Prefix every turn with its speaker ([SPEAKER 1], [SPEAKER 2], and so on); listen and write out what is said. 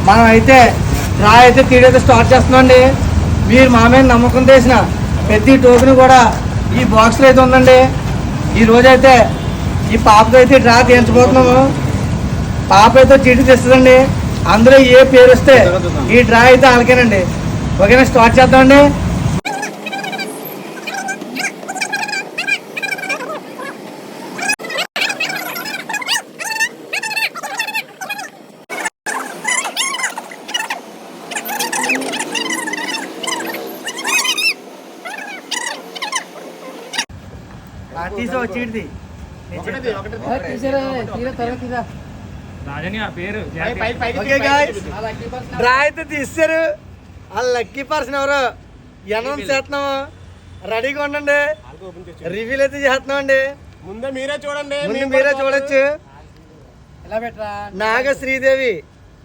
[SPEAKER 1] మనం అయితే డ్రా అయితే తీడైతే స్టార్ట్ చేస్తున్నామండి. మీరు మా మీద నమ్మకం చేసిన ప్రతి టోకెన్ కూడా ఈ బాక్స్లో అయితే ఉందండి. ఈ రోజైతే ఈ పాపతో అయితే డ్రా తీయించబోతున్నాము. పాప అయితే చీటీ తెస్తుందండి. అందులో ఏ పేరు వస్తే ఈ డ్రా అయితే అలాగేనండి. ఓకేనా, స్టార్ట్ చేద్దామండి. తీసో చీటి డ్రా అయితే తీస్తారు. ఆ లక్కీ పర్సన్ ఎవరు అనౌన్స్ చేస్తున్నాము. రెడీగా ఉండండి. రివీల్ అయితే చేస్తున్నాం అండి.
[SPEAKER 2] ముందే మీరే చూడండి,
[SPEAKER 1] మీరే చూడొచ్చు. నాగ శ్రీదేవి